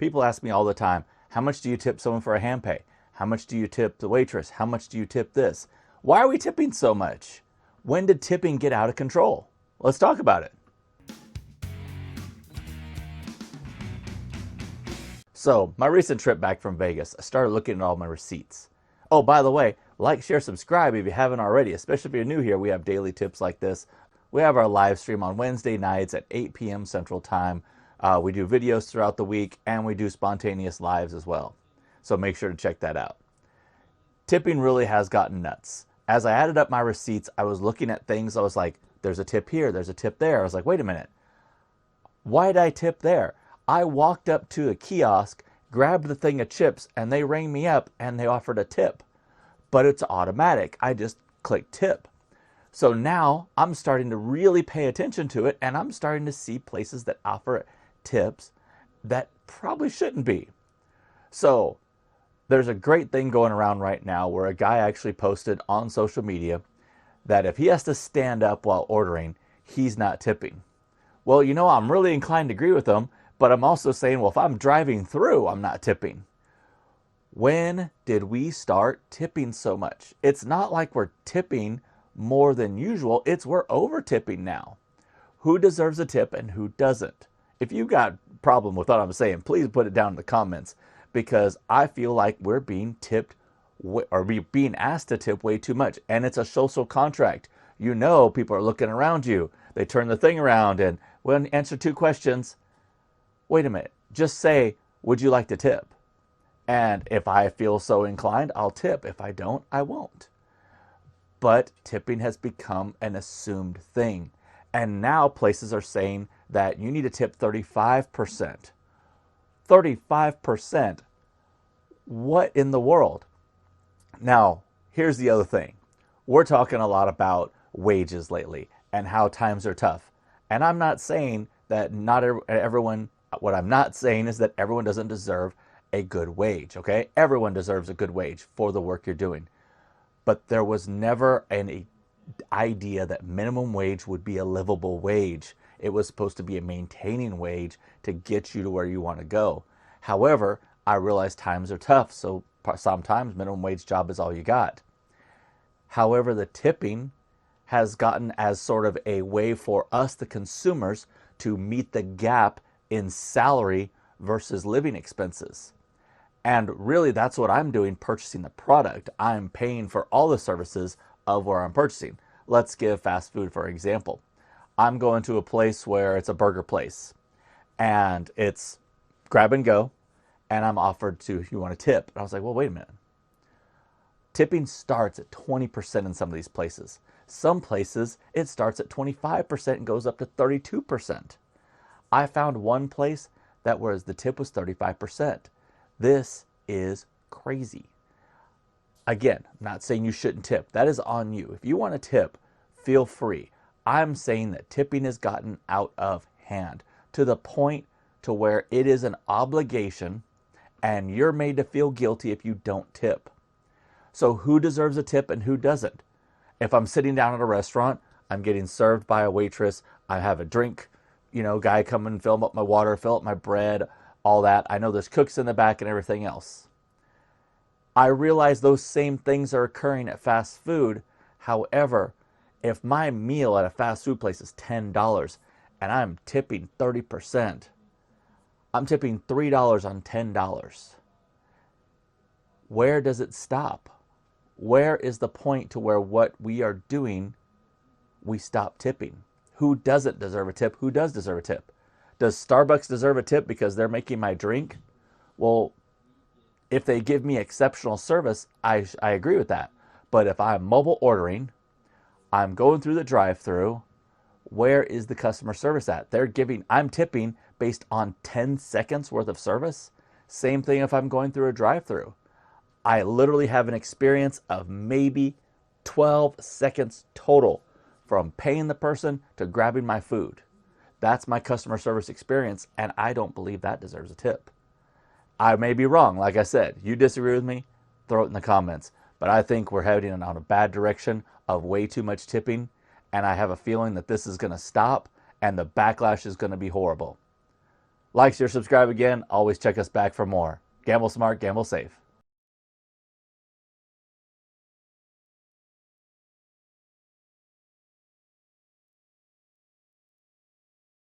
People ask me all the time, how much do you tip someone for a hand pay? How much do you tip the waitress? How much do you tip this? Why are we tipping so much? When did tipping get out of control? Let's talk about it. So, my recent trip back from Vegas, I started looking at all my receipts. Oh, by the way, like, share, subscribe if you haven't already, especially if you're new here. We have daily tips like this. We have our live stream on Wednesday nights at 8 p.m. Central Time. We do videos throughout the week, and we do spontaneous lives as well. So make sure to check that out. Tipping really has gotten nuts. As I added up my receipts, I was looking at things. I was like, there's a tip here, there's a tip there. I was like, wait a minute. Why did I tip there? I walked up to a kiosk, grabbed the thing of chips, and they rang me up and they offered a tip. But it's automatic. I just click tip. So now I'm starting to really pay attention to it, and I'm starting to see places that offer tips that probably shouldn't be. So there's a great thing going around right now where a guy actually posted on social media that if he has to stand up while ordering, he's not tipping. Well, you know, I'm really inclined to agree with him, but I'm also saying, well, if I'm driving through, I'm not tipping. When did we start tipping so much? It's not like we're tipping more than usual. It's we're over tipping now. Who deserves a tip and who doesn't? If you got a problem with what I'm saying, please put it down in the comments, because I feel like we're being tipped or we're being asked to tip way too much. And it's a social contract. You know, people are looking around you. They turn the thing around and when answer 2 questions, wait a minute, just say, would you like to tip? And if I feel so inclined, I'll tip. If I don't, I won't. But tipping has become an assumed thing. And now places are saying that you need to tip 35%. 35%? What in the world? Now, here's the other thing. We're talking a lot about wages lately and how times are tough. And I'm not saying that not everyone, what I'm not saying is that everyone doesn't deserve a good wage, okay? Everyone deserves a good wage for the work you're doing. But there was never an idea that minimum wage would be a livable wage. It was supposed to be a maintaining wage to get you to where you want to go. However, I realize times are tough, so sometimes minimum wage job is all you got. However, the tipping has gotten as sort of a way for us, the consumers, to meet the gap in salary versus living expenses. And really, that's what I'm doing purchasing the product. I'm paying for all the services of where I'm purchasing. Let's give fast food, for example. I'm going to a place where it's a burger place, and it's grab and go, and I'm offered to, you want to tip? And I was like, well, wait a minute. Tipping starts at 20% in some of these places. Some places, it starts at 25% and goes up to 32%. I found one place that was the tip was 35%. This is crazy. Again, I'm not saying you shouldn't tip. That is on you. If you want to tip, feel free. I'm saying that tipping has gotten out of hand to the point to where it is an obligation and you're made to feel guilty if you don't tip. So who deserves a tip and who doesn't? If I'm sitting down at a restaurant, I'm getting served by a waitress, I have a drink, guy come and fill up my water, fill up my bread, all that. I know there's cooks in the back and everything else. I realize those same things are occurring at fast food. However, if my meal at a fast food place is $10 and I'm tipping 30%, I'm tipping $3 on $10. Where does it stop? Where is the point to where what we are doing, we stop tipping? Who doesn't deserve a tip? Who does deserve a tip? Does Starbucks deserve a tip because they're making my drink? Well, if they give me exceptional service, I agree with that. But if I'm mobile ordering, I'm going through the drive-thru, where is the customer service at? I'm tipping based on 10 seconds worth of service. Same thing if I'm going through a drive-thru. I literally have an experience of maybe 12 seconds total from paying the person to grabbing my food. That's my customer service experience, and I don't believe that deserves a tip. I may be wrong, like I said. You disagree with me? Throw it in the comments. But I think we're heading in a bad direction of way too much tipping, and I have a feeling that this is going to stop, and the backlash is going to be horrible. Like, share, subscribe again. Always check us back for more. Gamble smart, gamble safe.